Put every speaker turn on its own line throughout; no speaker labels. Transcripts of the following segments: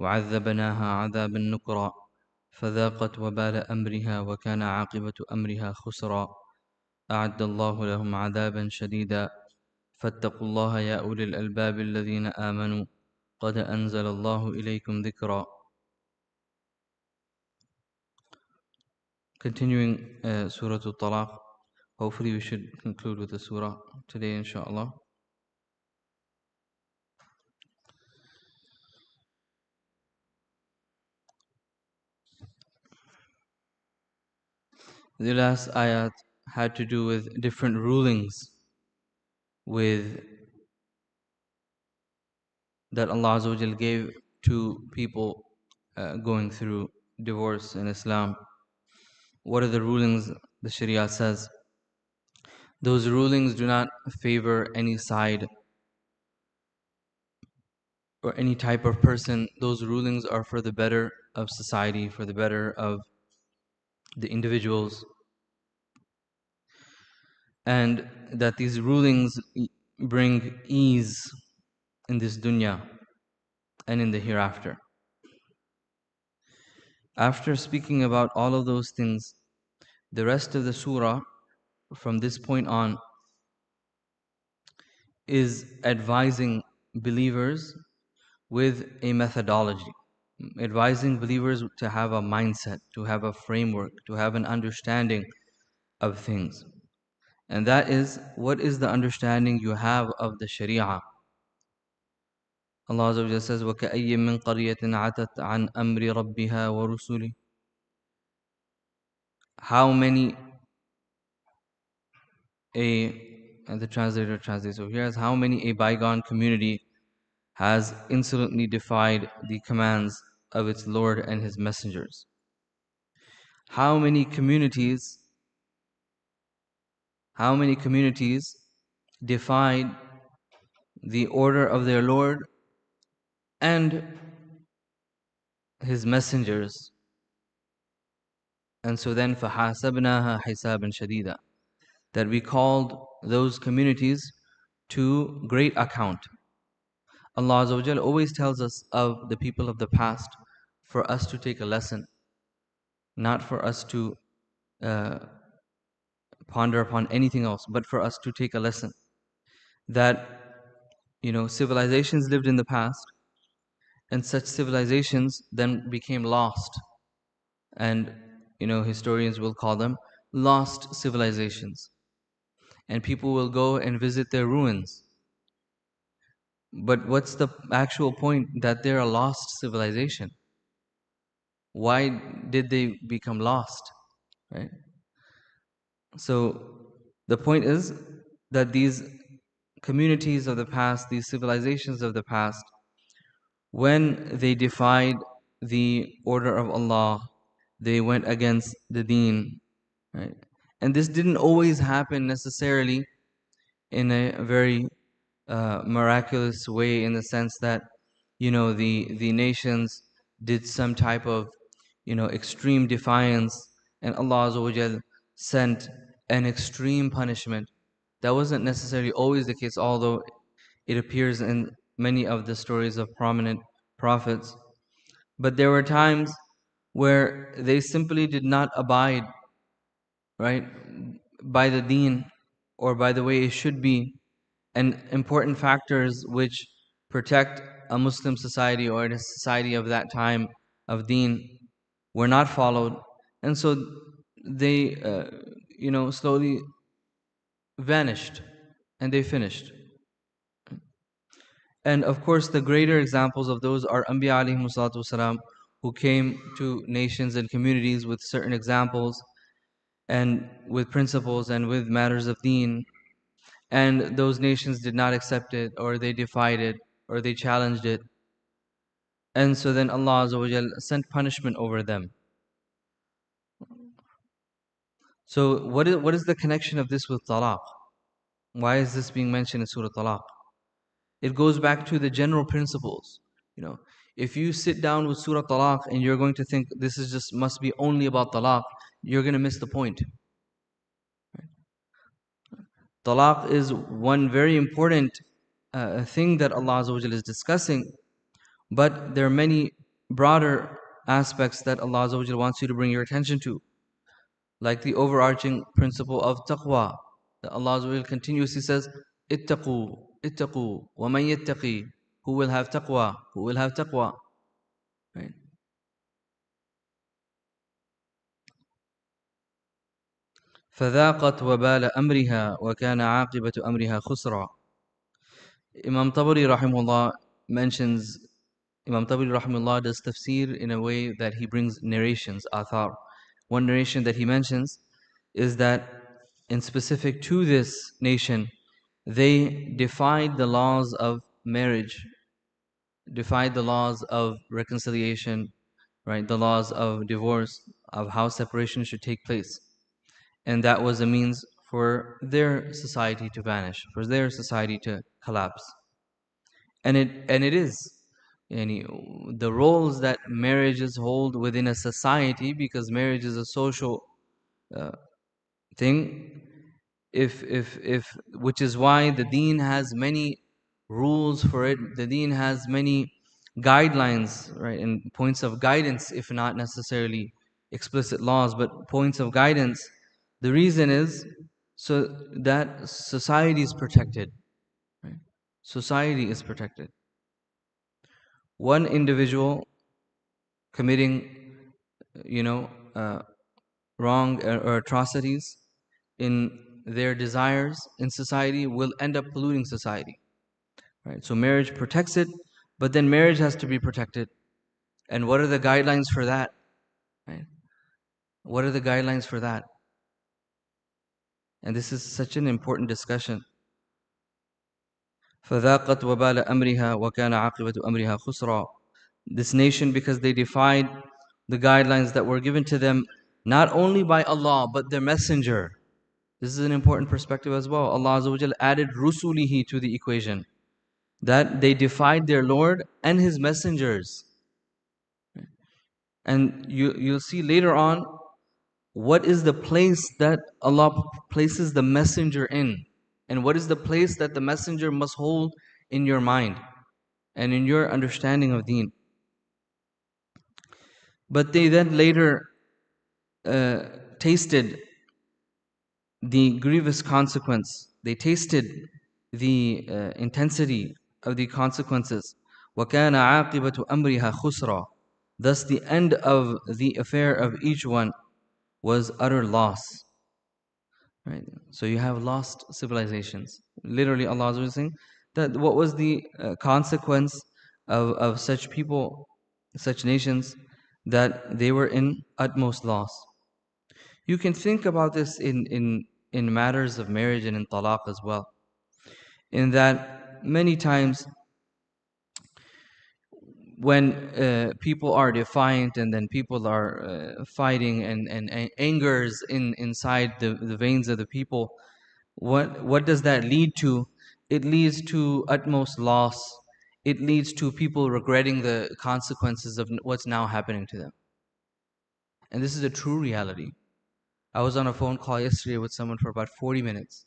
وعذبناها عذابا نكرا فذاقت وبال أمرها وكان عاقبة أمرها خسرا أعد الله لهم عذابا شديدا فاتقوا الله يا أولي الألباب الذين آمنوا قد أنزل الله إليكم ذكرا. Continuing Surah Al-Talaq. Hopefully we should conclude with the surah today, inshallah. The last ayat had to do with different rulings with that Allah Azza wa Jal gave to people going through divorce in Islam. What are the rulings the Sharia says? Those rulings do not favor any side or any type of person. Those rulings are for the better of society, for the better of the individuals, and that these rulings bring ease in this dunya and in the hereafter. After speaking about all of those things, the rest of the surah from this point on is advising believers with a methodology, advising believers to have a mindset, to have a framework, to have an understanding of things. And that is, what is the understanding you have of the Sharia? Allah Azza wa Jalla says, وَكَأَيٍّ مِّن قَرْيَةٍ عَتَتْ عَنْ أَمْرِ رَبِّهَا وَرُسُلِهِ. How many and the translator translates over here as how many a bygone community has insolently defied the commands of its Lord and His messengers. How many communities defied the order of their Lord and His messengers. And so then فَحَاسَبْنَاهَا حِسَابًا شَدِيدًا, that we called those communities to great account. Allah Azza wa Jalla always tells us of the people of the past for us to take a lesson, not for us to ponder upon anything else, but for us to take a lesson. That, civilizations lived in the past, and such civilizations then became lost. And, historians will call them lost civilizations. And people will go and visit their ruins. But what's the actual point that they're a lost civilization? Why did they become lost? Right? So the point is that these communities of the past, these civilizations of the past, when they defied the order of Allah, they went against the deen, right? And this didn't always happen necessarily in a very miraculous way, in the sense that the nations did some type of extreme defiance, and Allah Azza wa Jal sent an extreme punishment. That wasn't necessarily always the case, although it appears in many of the stories of prominent prophets. But there were times where they simply did not abide, right, by the deen or by the way it should be, and important factors which protect a Muslim society or a society of that time of deen were not followed, and so they slowly vanished and they finished. And of course the greater examples of those are Anbiya alayhimu salatu wasalam, who came to nations and communities with certain examples and with principles and with matters of deen, and those nations did not accept it, or they defied it, or they challenged it, and so then Allah Azza wa Jal sent punishment over them. So what is the connection of this with talaq? Why is this being mentioned in Surah Talaq? It goes back to the general principles. If you sit down with Surah Talaq and you're going to think this is just must be only about talaq, you're going to miss the point. Talaq is one very important thing that Allah Azza wa Jalla is discussing, but there are many broader aspects that Allah Azza wa Jalla wants you to bring your attention to, like the overarching principle of taqwa. That Allah Azza wa Jalla continuously says, ittaqu, ittaqu, wa man yattaqi, who will have taqwa, who will have taqwa. Right? فذاقت وبال أمرها وكان عاقبة أمرها خسرا. Imam Tabari rahimahullah mentions, Imam Tabari rahimahullah does tafsir in a way that he brings narrations, athar. One narration that he mentions is that in specific to this nation, they defied the laws of marriage, defied the laws of reconciliation, right? The laws of divorce, of how separation should take place. And that was a means for their society to vanish, for their society to collapse. And it is the roles that marriages hold within a society, because marriage is a social thing. If which is why the Deen has many rules for it. The Deen has many guidelines, right, and points of guidance, if not necessarily explicit laws, but points of guidance. The reason is so that society is protected. Right? Society is protected. One individual committing, wrong or atrocities in their desires in society will end up polluting society. Right? So marriage protects it, but then marriage has to be protected. And what are the guidelines for that? Right? What are the guidelines for that? And this is such an important discussion. فَذَاقَتْ وَبَالَ أَمْرِهَا وَكَانَ عَاقِبَةُ أَمْرِهَا خُسْرًا. This nation, because they defied the guidelines that were given to them not only by Allah but their messenger. This is an important perspective as well. Allah Azza wa Jalla added rusulihi to the equation, that they defied their Lord and His messengers. And you'll see later on what is the place that Allah places the messenger in, and what is the place that the messenger must hold in your mind and in your understanding of Deen. But they then later tasted the grievous consequence. They tasted the intensity of the consequences. وَكَانَ عَاقِبَةُ أَمْرِهَا خُسْرًا. Thus the end of the affair of each one was utter loss. Right? So you have lost civilizations. Literally Allah is saying that what was the consequence of such people, such nations, that they were in utmost loss. You can think about this in matters of marriage and in talaq as well. In that many times when people are defiant and then people are fighting and angers inside the veins of the people, what does that lead to? It leads to utmost loss. It leads to people regretting the consequences of what's now happening to them. And this is a true reality. I was on a phone call yesterday with someone for about 40 minutes.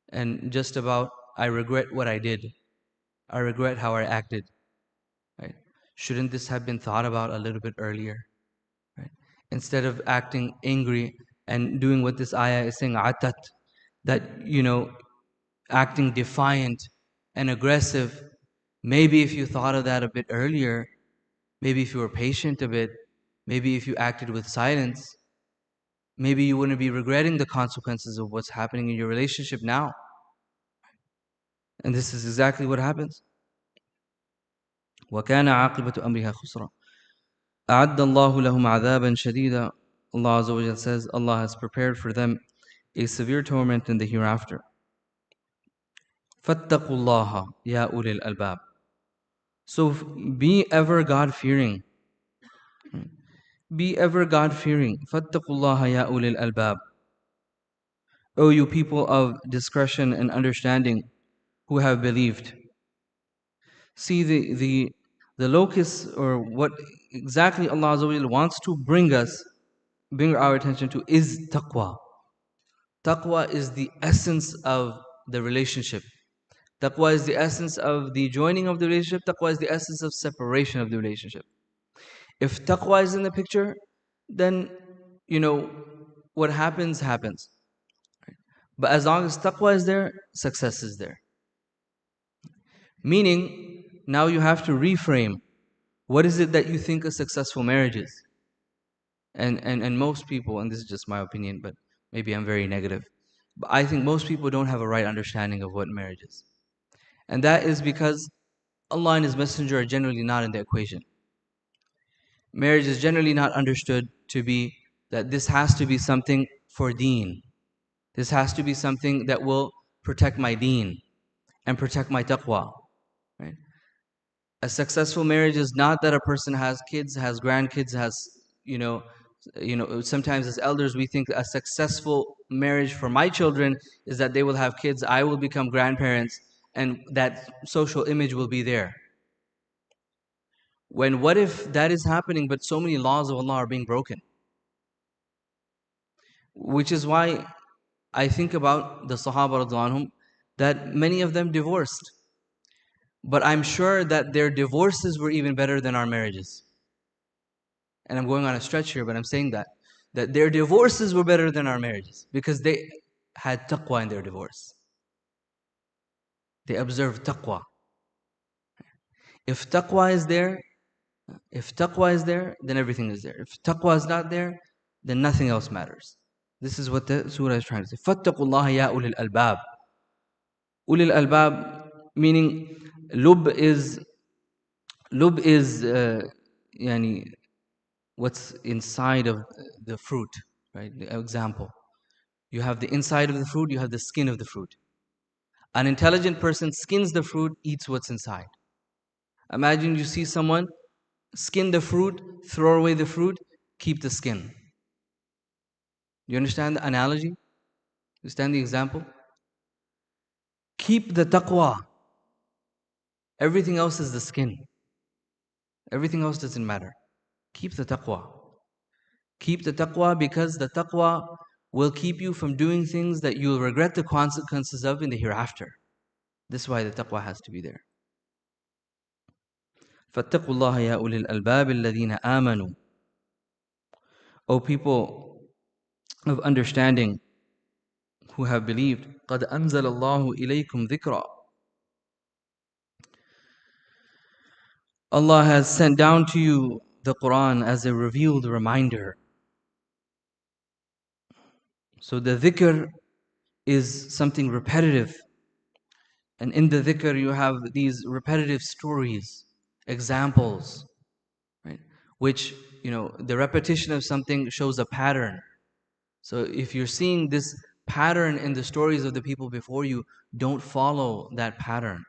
And just about, I regret what I did. I regret how I acted. Right? Shouldn't this have been thought about a little bit earlier? Right? Instead of acting angry and doing what this ayah is saying, atat, that, acting defiant and aggressive. Maybe if you thought of that a bit earlier, maybe if you were patient a bit, maybe if you acted with silence, maybe you wouldn't be regretting the consequences of what's happening in your relationship now. And this is exactly what happens. وَكَانَ عَاقِبَةُ أَمْرِهَا خُسْرًا. أَعَدَّ اللَّهُ لَهُمْ عَذَابًا شَدِيدًا. Allah Azza wa Jalla says, Allah has prepared for them a severe torment in the hereafter. فَاتَّقُوا اللَّهَ يَا أُولِي الْأَلْبَابِ. So be ever God-fearing. Be ever God-fearing. فَاتَّقُوا اللَّهَ يَا أُولِي الْأَلْبَابِ. O you people of discretion and understanding who have believed. See the locus, or what exactly Allah Azza wa Jalla wants to bring our attention to, is taqwa. Taqwa is the essence of the relationship. Taqwa is the essence of the joining of the relationship. Taqwa is the essence of separation of the relationship. If taqwa is in the picture, then, what happens, happens. But as long as taqwa is there, success is there. Meaning, now you have to reframe. What is it that you think a successful marriage is? And most people, and this is just my opinion, but maybe I'm very negative, but I think most people don't have a right understanding of what marriage is. And that is because Allah and His Messenger are generally not in the equation. Marriage is generally not understood to be that this has to be something for deen. This has to be something that will protect my deen and protect my taqwa. Right? A successful marriage is not that a person has kids, has grandkids, has, sometimes as elders we think a successful marriage for my children is that they will have kids, I will become grandparents, and that social image will be there. When what if that is happening, but so many laws of Allah are being broken? Which is why I think about the Sahaba radhiyallahu anhum, that many of them divorced. But I'm sure that their divorces were even better than our marriages. And I'm going on a stretch here, but I'm saying that their divorces were better than our marriages because they had taqwa in their divorce. They observed taqwa. If taqwa is there, then everything is there. If taqwa is not there, then nothing else matters. This is what the surah is trying to say. فَاتَّقُوا اللَّهَ يَا أُولِي الْأَلْبَابِ. Ulil albab, meaning lub is yani what's inside of the fruit, right? The example. You have the inside of the fruit, you have the skin of the fruit. An intelligent person skins the fruit, eats what's inside. Imagine you see someone skin the fruit, throw away the fruit, keep the skin. You understand the analogy? Understand the example? Keep the taqwa. Everything else is the skin. Everything else doesn't matter. Keep the taqwa. Keep the taqwa, because the taqwa will keep you from doing things that you'll regret the consequences of in the hereafter. This is why the taqwa has to be there. فَاتَّقُوا اللَّهَ يَا أُولِي الْأَلْبَابِ الَّذِينَ آمَنُوا. O people of understanding who have believed, قَدْ أَنزَلَ اللَّهُ إِلَيْكُمْ ذِكْرًا. Allah has sent down to you the Quran as a revealed reminder. So the dhikr is something repetitive. And in the dhikr you have these repetitive stories, examples, right? Which, the repetition of something shows a pattern. So if you're seeing this pattern in the stories of the people before you, don't follow that pattern.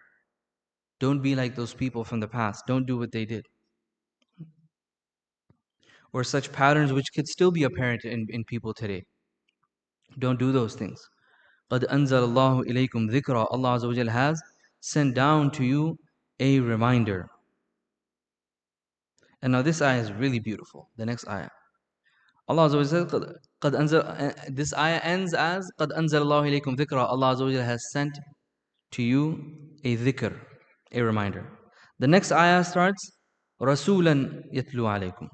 Don't be like those people from the past. Don't do what they did. Or such patterns which could still be apparent in people today. Don't do those things. قَدْ أَنزَلَ اللَّهُ إِلَيْكُمْ ذِكْرًا. Allah Azza wa Jal has sent down to you a reminder. And now this ayah is really beautiful. The next ayah. Allah Azza wa Jal, قَدْ أنزل, this ayah ends as قَدْ أَنزَلَ اللَّهُ إِلَيْكُمْ ذِكْرًا. Allah Azza wa Jal has sent to you a dhikr, a reminder. The next ayah starts رَسُولًا يَتْلُو عَلَيْكُمْ.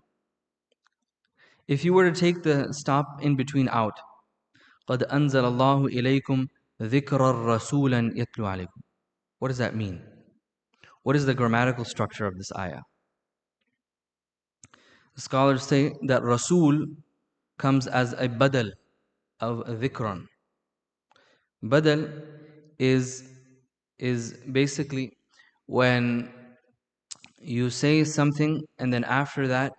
If you were to take the stop in between out, قَدْ أَنزَلَ اللَّهُ إِلَيْكُمْ ذِكْرًا رَسُولًا يَتْلُو عَلَيْكُمْ. What does that mean? What is the grammatical structure of this ayah? The scholars say that Rasul comes as a badal of dhikran. Badal is basically when you say something and then after that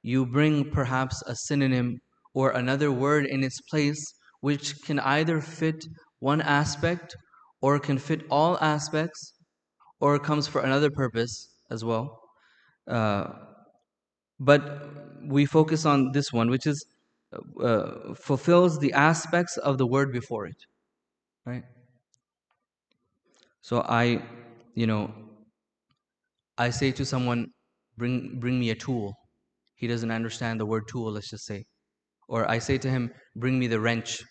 you bring perhaps a synonym or another word in its place, which can either fit one aspect or can fit all aspects, or comes for another purpose as well. But we focus on this one, which is fulfills the aspects of the word before it, right? So I say to someone, bring me a tool. He doesn't understand the word tool, let's just say. Or I say to him, bring me the wrench.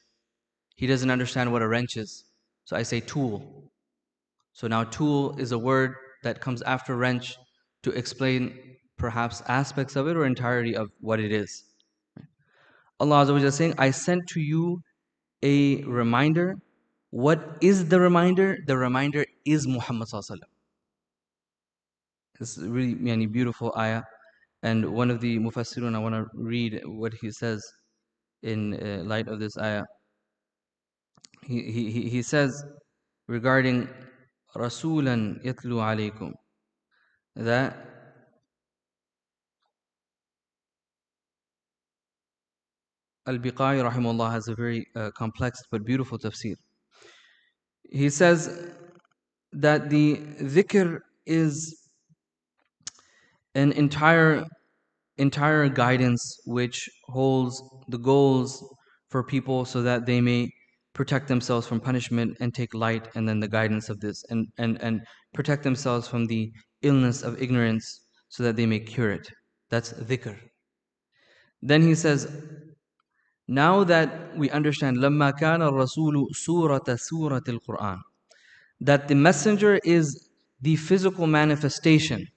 He doesn't understand what a wrench is. So I say tool. So now tool is a word that comes after wrench to explain perhaps aspects of it or entirety of what it is. Allah Azza wa Jalla is saying, I sent to you a reminder. What is the reminder? The reminder is Muhammad Sallallahu Alaihi Wasallam. It's really beautiful ayah. And one of the Mufassirun, I want to read what he says in light of this ayah. He says regarding Rasulan yatlu alaykum, that Al-Biqai rahimahullah has a very complex but beautiful tafsir. He says that the dhikr is an entire guidance which holds the goals for people so that they may protect themselves from punishment and take light, and then the guidance of this, and protect themselves from the illness of ignorance so that they may cure it. That's dhikr. Then he says, now that we understand لَمَّا كَانَ الرَّسُولُ سُورَةَ الْقُرْآنِ, that the messenger is the physical manifestation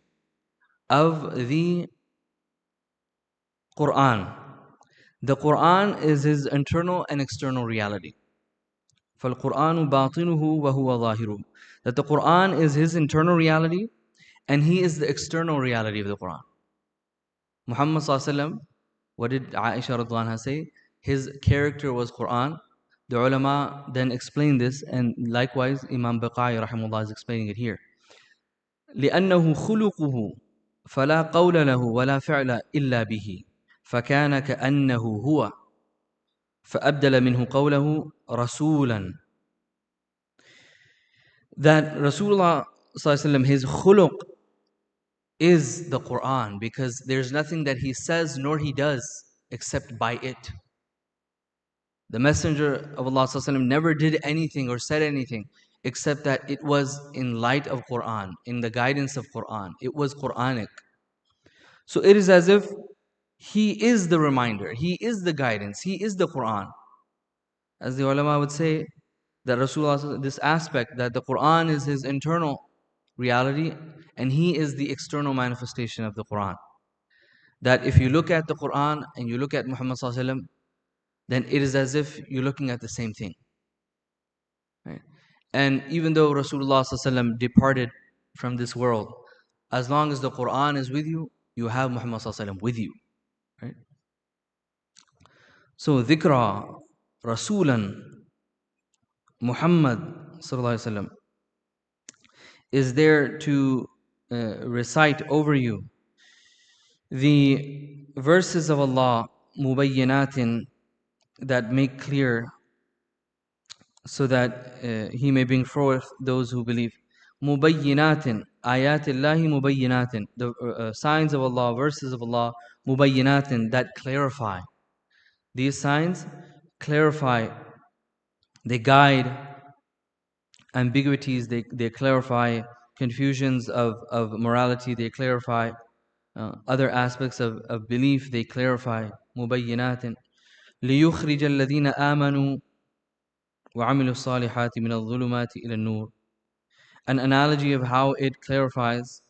of the Quran. The Quran is his internal and external reality. فَالْقُرْآنُ بَاطِنُهُ وَهُوَ ظَاهِرُهُ, that the Quran is his internal reality and he is the external reality of the Quran. Muhammad Sallallahu Alaihi Wasallam, what did Aisha radhiallahu anha say? His character was Quran. The ulama then explained this, and likewise Imam Baqai rahimahullah is explaining it here. لأنه خلقه فلا قول له ولا فعل إلا به فكان كأنه هو فأبدل منه قوله رسولا. That Rasulullah sallallahu alaihi wasallam, his khuluq is the Quran, because there's nothing that he says nor he does except by it. The Messenger of Allah sallallahu alaihi wasallam never did anything or said anything except that it was in light of Quran, in the guidance of Quran. It was Quranic. So it is as if he is the reminder, he is the guidance, he is the Quran. As the ulama would say, that Rasulullah, this aspect that the Quran is his internal reality and he is the external manifestation of the Quran. That if you look at the Quran and you look at Muhammad sallallahu alaihi wasallam, then it is as if you're looking at the same thing. Right? And even though Rasulullah sallallahu alaihi wasallam departed from this world, as long as the Quran is with you, you have Muhammad sallallahu alaihi wasallam with you. Right? So dhikra, Rasulan, Muhammad sallallahu alaihi wasallam is there to recite over you the verses of Allah, mubayyinatin, that make clear, so that he may bring forth those who believe. Mubayyinatin, ayatillahi mubayyinatin, the signs of Allah, verses of Allah, mubayyinatin, that clarify. These signs clarify, they guide ambiguities, they clarify confusions of morality, they clarify other aspects of belief, they clarify. Mubayyinatin لِيُخْرِجَ الَّذِينَ آمَنُوا وَعَمِلُوا الصَّالِحَاتِ مِنَ الظُّلُمَاتِ إِلَى النُّورِ. An analogy of how it clarifies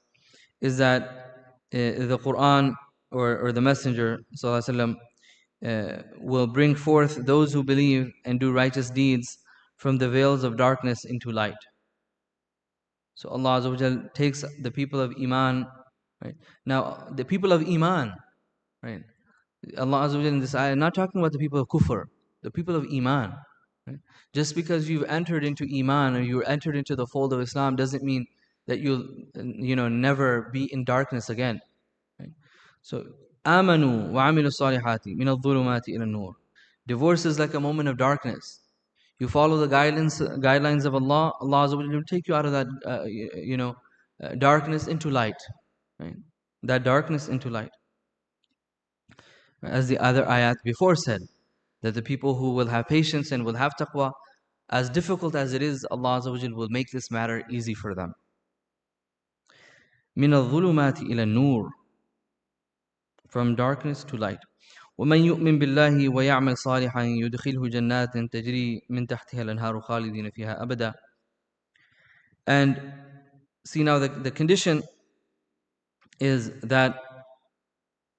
is that the Quran or the Messenger sallallahu alaihi wasallam will bring forth those who believe and do righteous deeds from the veils of darkness into light. So Allah Azza wa Jal takes the people of Iman, right? Now the people of Iman, right? Allah Azza wa Jal in this ayah not talking about the people of Kufr, the people of Iman. Right? Just because you've entered into Iman or you entered into the fold of Islam doesn't mean that you'll never be in darkness again. Right? So Amanu wa amilu salihati min al-dhulumati ila an-nur. Divorce is like a moment of darkness. You follow the guidelines of Allah, Allah Azza wa Jalla will take you out of that darkness into light. Right? That darkness into light. As the other ayat before said, that the people who will have patience and will have taqwa, as difficult as it is, Allah Azza wa Jalla will make this matter easy for them. مِنَ الظُّلُمَاتِ إِلَى النُّورِ, from darkness to light. وَمَنْ يُؤْمِنْ بِاللَّهِ وَيَعْمَلْ صَالِحًا يُدْخِلْهُ جَنَّاتٍ تَجْرِي مِنْ تَحْتِهَا الْأَنْهَارُ خَالِدِينَ فِيهَا أَبَدًا. And see now the condition is that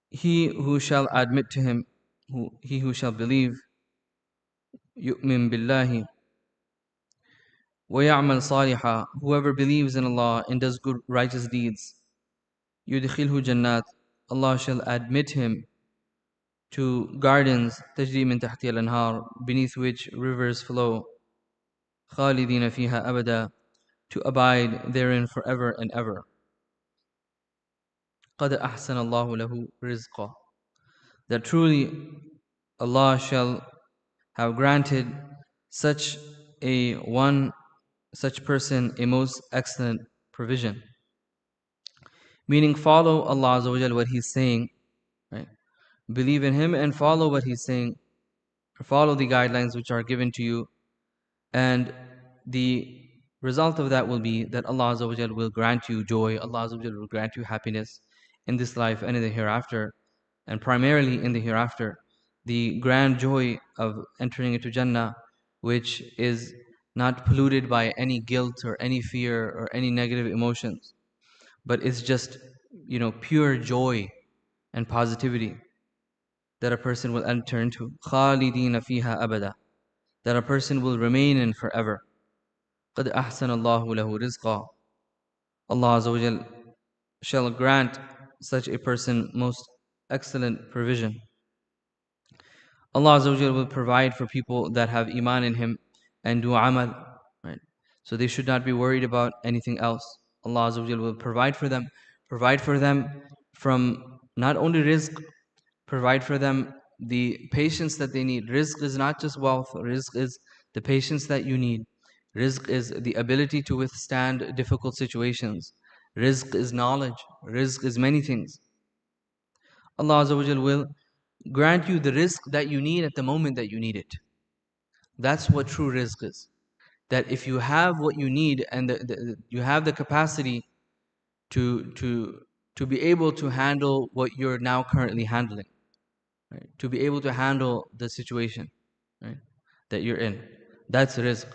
He who shall admit to him, he who shall believe, yu'min billahi wa ya'mal salihah, whoever believes in Allah and does good righteous deeds, yudkhilhu jannat, Allah shall admit him to gardens tajri min tahtiha al-anhar, beneath which rivers flow, khalidina fiha abada, to abide therein forever and ever. قَدْ أَحْسَنَ اللَّهُ لَهُ رِزْقًا, that truly Allah shall have granted such such person a most excellent provision. Meaning, follow Allah Azza wa Jal, what He's saying, right? Believe in Him and follow what He's saying, follow the guidelines which are given to you, and the result of that will be that Allah Azza wa Jal will grant you joy, Allah Azza wa Jal will grant you happiness in this life and in the hereafter, and primarily in the hereafter, the grand joy of entering into Jannah, which is not polluted by any guilt or any fear or any negative emotions, but it's just, pure joy and positivity that a person will enter into. خَالِدِينَ فِيهَا أَبَدًا, that a person will remain in forever. قَدْ أَحْسَنَ اللَّهُ لَهُ رِزْقًا, Allah Azza wa Jal shall grant such a person most excellent provision. Allah Azza wa Jal will provide for people that have iman in Him and do amal, right? So they should not be worried about anything else. Allah Azza wa Jal will provide for them from not only rizq, provide for them the patience that they need. Rizq is not just wealth, rizq is the patience that you need. Rizq is the ability to withstand difficult situations. Rizq is knowledge. Rizq is many things. Allah Azza wa Jal will grant you the rizq that you need at the moment that you need it. That's what true rizq is. That if you have what you need and you have the capacity to be able to handle what you're now currently handling, right? To be able to handle the situation, right, that you're in. That's rizq.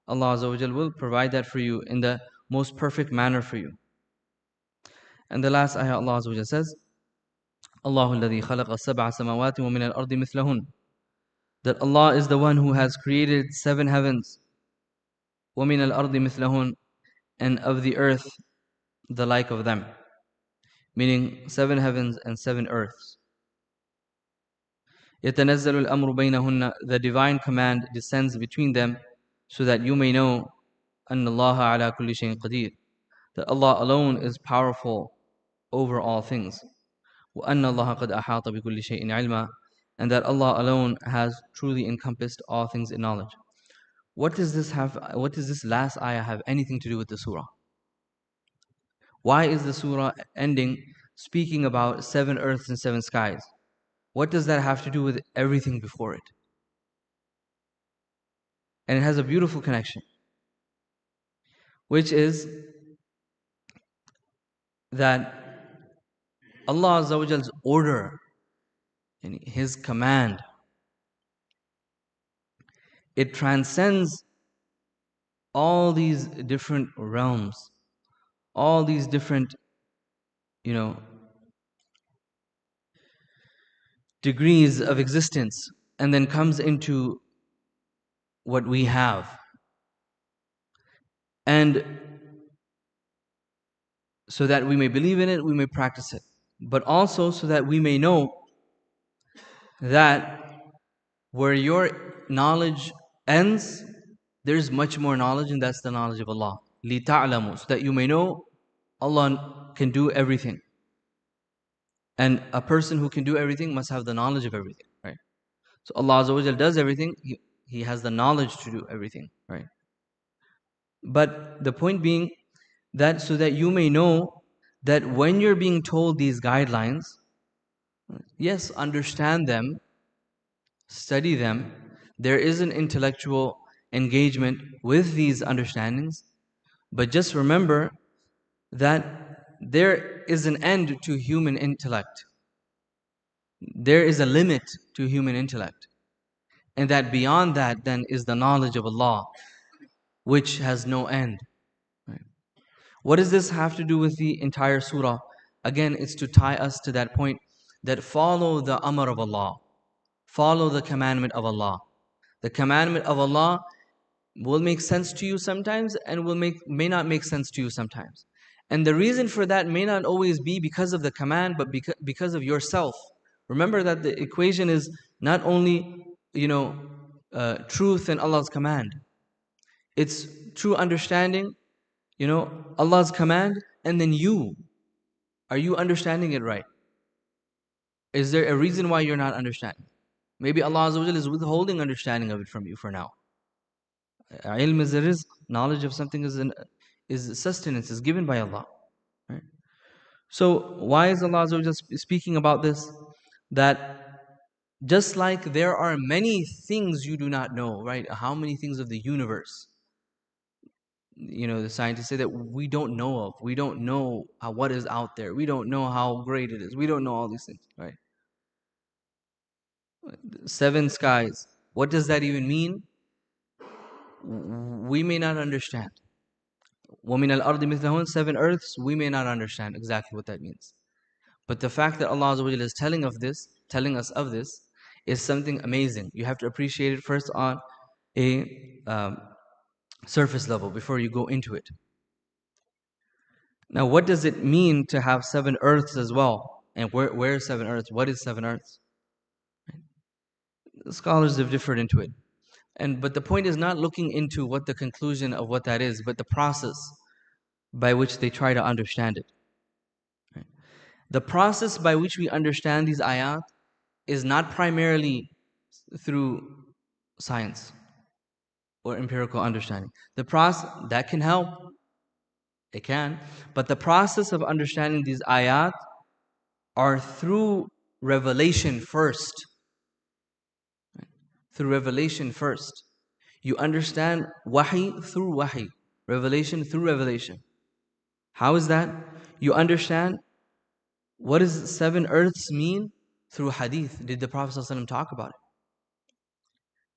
Allah Azza wa Jal will provide that for you in the most perfect manner for you. And the last ayah, Allah Azza wa Jal says, Allahu alladhi khalaqa sab'a samawati wa min al-ardi mithlahun, that Allah is the one who has created 7 heavens, وَمِنَ الْأَرْضِ مِثْلَهُنْ, and of the earth the like of them, meaning 7 heavens and 7 earths. يَتَنَزَّلُ الْأَمْرُ بَيْنَهُنَّ, the divine command descends between them, so that you may know أَنَّ اللَّهَ عَلَى كُلِّ شَيْءٍ قَدِيرٌ, that Allah alone is powerful over all things. وَأَنَّ اللَّهَ قَدْ أَحَاطَ بِكُلِّ شَيْءٍ عِلْمًا, and that Allah alone has truly encompassed all things in knowledge. What does this last ayah have anything to do with the surah? Why is the surah ending speaking about 7 earths and 7 skies? What does that have to do with everything before it? And it has a beautiful connection, which is that Allah Azza wa Jal's order, and His command, it transcends all these different realms, all these different, degrees of existence, and then comes into what we have. And so that we may believe in it, we may practice it, but also so that we may know that where your knowledge ends, there's much more knowledge, and that's the knowledge of Allah. لِتَعْلَمُوا, so that you may know Allah can do everything. And a person who can do everything must have the knowledge of everything, right? So Allah Azza wa Jal does everything, He has the knowledge to do everything, right? But the point being that so that you may know that when you're being told these guidelines, yes, understand them, study them. There is an intellectual engagement with these understandings, but just remember that there is an end to human intellect. There is a limit to human intellect. And that beyond that then is the knowledge of Allah, which has no end. Right? What does this have to do with the entire surah? Again, it's to tie us to that point that follow the amr of Allah, follow the commandment of Allah. The commandment of Allah will make sense to you sometimes and may not make sense to you sometimes. And the reason for that may not always be because of the command, but because of yourself. Remember that the equation is not only, truth in Allah's command. It's true understanding, Allah's command, and then you. Are you understanding it right? Is there a reason why you're not understanding? Maybe Allah Azza wa Jalla is withholding understanding of it from you for now. Ilm is a rizq. Knowledge of something is sustenance, is given by Allah. Right? So why is Allah Azza wa Jalla speaking about this? That just like there are many things you do not know, right? How many things of the universe? The scientists say that we don't know of. We don't know what is out there. We don't know how great it is. We don't know all these things, right? 7 skies. What does that even mean? We may not understand. وَمِنَ الْأَرْضِ مِثْلَهُنَّ 7 earths, we may not understand exactly what that means. But the fact that Allah Azza wa Jalla is telling us of this, is something amazing. You have to appreciate it first on a surface level before you go into it. Now, what does it mean to have 7 earths as well? And where is 7 earths? What is 7 earths? The scholars have differed into it. But the point is not looking into what the conclusion of what that is, but the process by which they try to understand it. Right? The process by which we understand these ayat is not primarily through science or empirical understanding. The process that can help, it can, but the process of understanding these ayat are through revelation first. Right? Through revelation first. You understand wahi through wahi, revelation through revelation. How is that? You understand what does 7 earths mean through hadith. Did the Prophet ﷺ talk about it?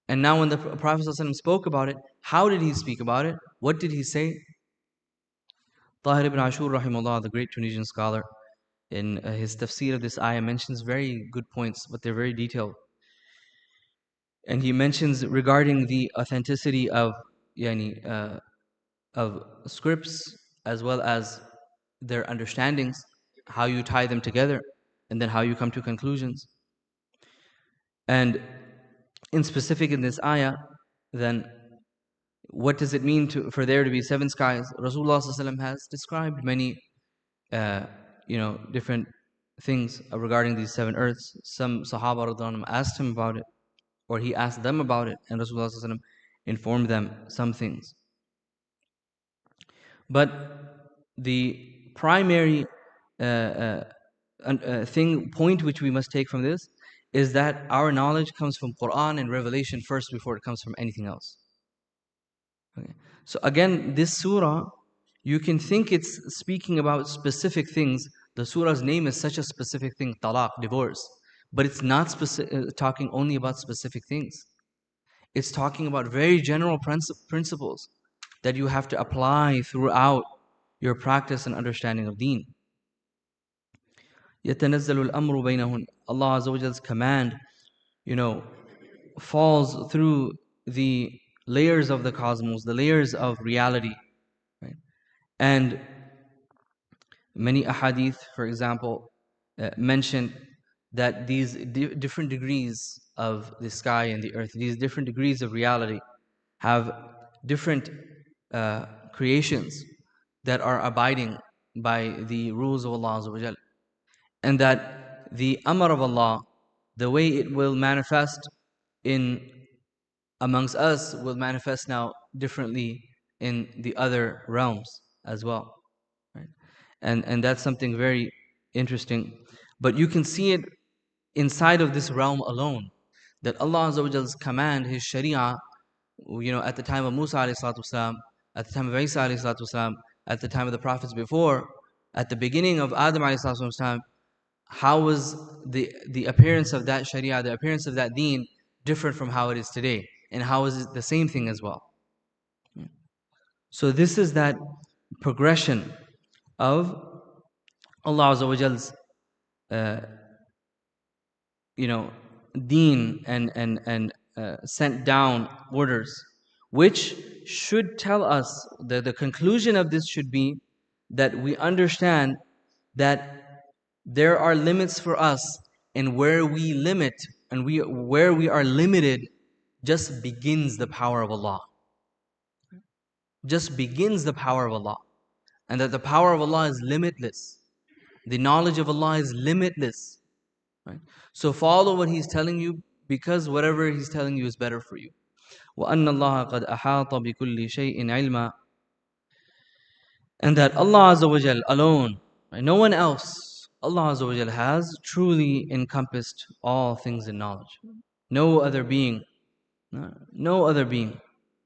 And now when the Prophet ﷺ spoke about it, how did he speak about it? What did he say? Tahir ibn Ashur rahimahullah, the great Tunisian scholar, in his tafsir of this ayah mentions very good points, but they're very detailed. And he mentions regarding the authenticity of scripts as well as their understandings, how you tie them together, and then how you come to conclusions. And in specific in this ayah, then what does it mean for there to be 7 skies? Rasulullah ﷺ has described many different things regarding these 7 earths. Some Sahaba radhiyallahu anhum asked him about it, or he asked them about it, and Rasulullah ﷺ informed them some things. But the primary point which we must take from this is that our knowledge comes from Quran and revelation first before it comes from anything else. Okay. So again, this surah, you can think it's speaking about specific things. The surah's name is such a specific thing, talaq, divorce. But it's not talking only about specific things. It's talking about very general principles that you have to apply throughout your practice and understanding of deen. يَتَنَزَّلُ الْأَمْرُ بَيْنَهُنْ. Allah Azza wa Jalla's command, falls through the layers of the cosmos, the layers of reality. Right? And many ahadith, for example, mention that these different degrees of the sky and the earth, these different degrees of reality, have different creations that are abiding by the rules of Allah Azza wa Jalla. And that the amr of Allah, the way it will manifest amongst us, will manifest now differently in the other realms as well. Right? And that's something very interesting. But you can see it inside of this realm alone, that Allah Azza wa Jalla's command, His Sharia, at the time of Musa alayhi salatu wasalam, at the time of Isa alayhi salatu wasalam, at the time of the prophets before, at the beginning of Adam alayhi salatu wasalam, how was the appearance of that Sharia, the appearance of that deen, different from how it is today? And how is it the same thing as well? So this is that progression of Allah Azza wa Jall's deen and sent down orders, which should tell us that the conclusion of this should be that we understand that there are limits for us, and where we limit and where we are limited just begins the power of Allah. Just begins the power of Allah. And that the power of Allah is limitless. The knowledge of Allah is limitless. Right? So follow what He's telling you, because whatever He's telling you is better for you. وَأَنَّ اللَّهَ قَدْ أَحَاطَ بِكُلِّ شَيْءٍ عِلْمًا. And that Allah Azza wa Jal alone, right? No one else, Allah Azza wa Jal has truly encompassed all things in knowledge. No other being, no other being,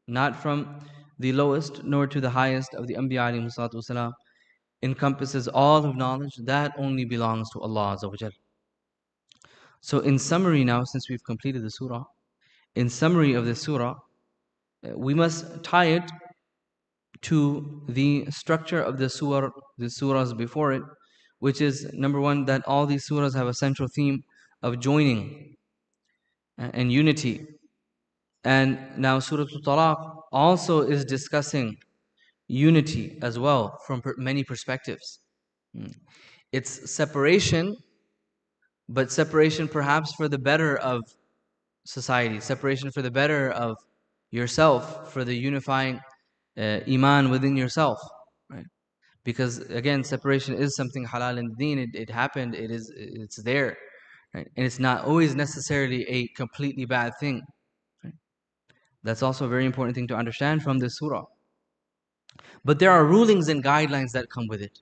not from the lowest nor to the highest of the Anbiya alayhi salatu wasalam, encompasses all of knowledge. That only belongs to Allah Azza wa Jal. So in summary now, since we've completed the surah, in summary of the surah, we must tie it to the structure of the surahs before it, which is number one, that all these surahs have a central theme of joining and unity. And now Surah Al-Talaq also is discussing unity as well from many perspectives. It's separation, but separation perhaps for the better of society, separation for the better of yourself, for the unifying iman within yourself, right? Because again, separation is something halal in the deen. It happened. It's there, right? And it's not always necessarily a completely bad thing. Right? That's also a very important thing to understand from this surah. But there are rulings and guidelines that come with it.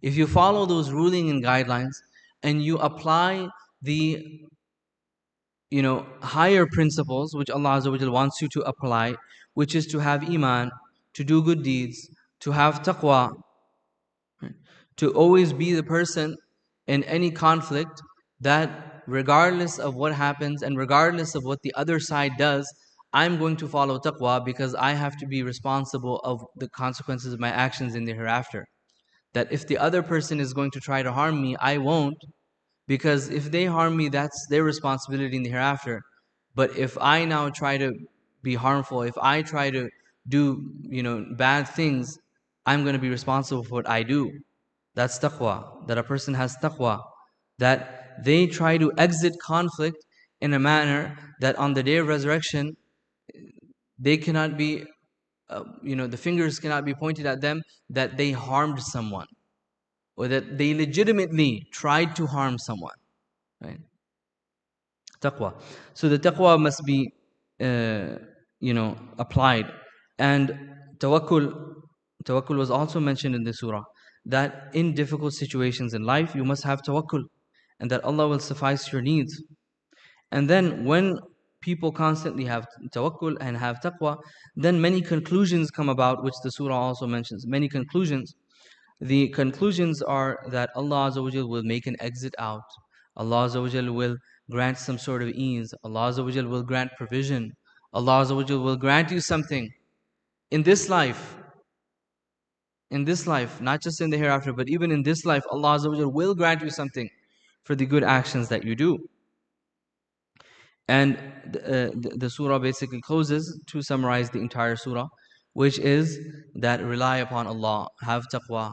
If you follow those ruling and guidelines and you apply the higher principles which Allah Azza wa Jalla wants you to apply, which is to have iman, to do good deeds, to have taqwa, to always be the person in any conflict that regardless of what happens and regardless of what the other side does, I'm going to follow taqwa because I have to be responsible of the consequences of my actions in the hereafter. That if the other person is going to try to harm me, I won't, because if they harm me, that's their responsibility in the hereafter. But if I now try to be harmful, if I try to do bad things, I'm going to be responsible for what I do. That's taqwa, that a person has taqwa, that they try to exit conflict in a manner that on the day of resurrection, they cannot be, the fingers cannot be pointed at them that they harmed someone, or that they legitimately tried to harm someone, right? Taqwa. So the taqwa must be, applied. And tawakkul was also mentioned in the surah, that in difficult situations in life, you must have tawakkul, and that Allah will suffice your needs. And then when people constantly have tawakkul and have taqwa, then many conclusions come about, which the surah also mentions. Many conclusions. The conclusions are that Allah Azza wa Jal will make an exit out. Allah Azza wa Jal will grant some sort of ease. Allah Azza wa Jal will grant provision. Allah Azza wa Jal will grant you something in this life. In this life, not just in the hereafter, but even in this life, Allah Azza wa Jal will grant you something for the good actions that you do. And the surah basically closes to summarize the entire surah, which is that rely upon Allah, have taqwa,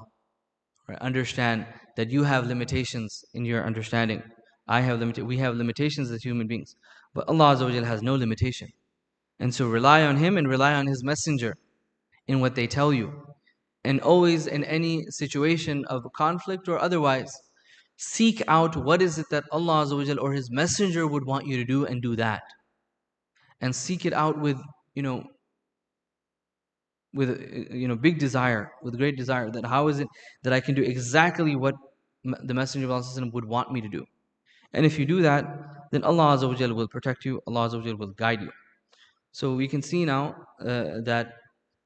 right? Understand that you have limitations in your understanding. We have limitations as human beings, but Allah Azza wa Jal has no limitation. And so rely on Him and rely on His Messenger in what they tell you. And always in any situation of conflict or otherwise, seek out what is it that Allah Azza wa Jal or His Messenger would want you to do, and do that. And seek it out with big desire, with great desire, that how is it that I can do exactly what the Messenger of Allah would want me to do. And if you do that, then Allah Azza wa Jal will protect you, Allah Azza wa Jal will guide you. So we can see now that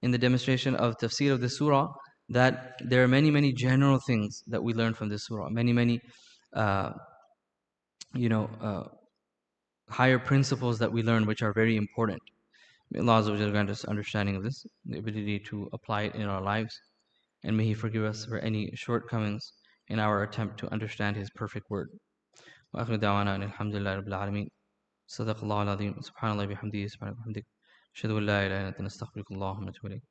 in the demonstration of tafsir of this surah, that there are many, many general things that we learn from this surah, many, many higher principles that we learn, which are very important. May Allah Azza wa Jal grant us understanding of this, the ability to apply it in our lives, and may He forgive us for any shortcomings in our attempt to understand His perfect word. وآخر دعوانا أن الحمد لله رب العالمين. صدق الله العظيم. سبحان الله بحمده سبحانه وبحمدك. أشهد أن لا إله إلا أنت نستغفرك اللهم ونتوب إليك.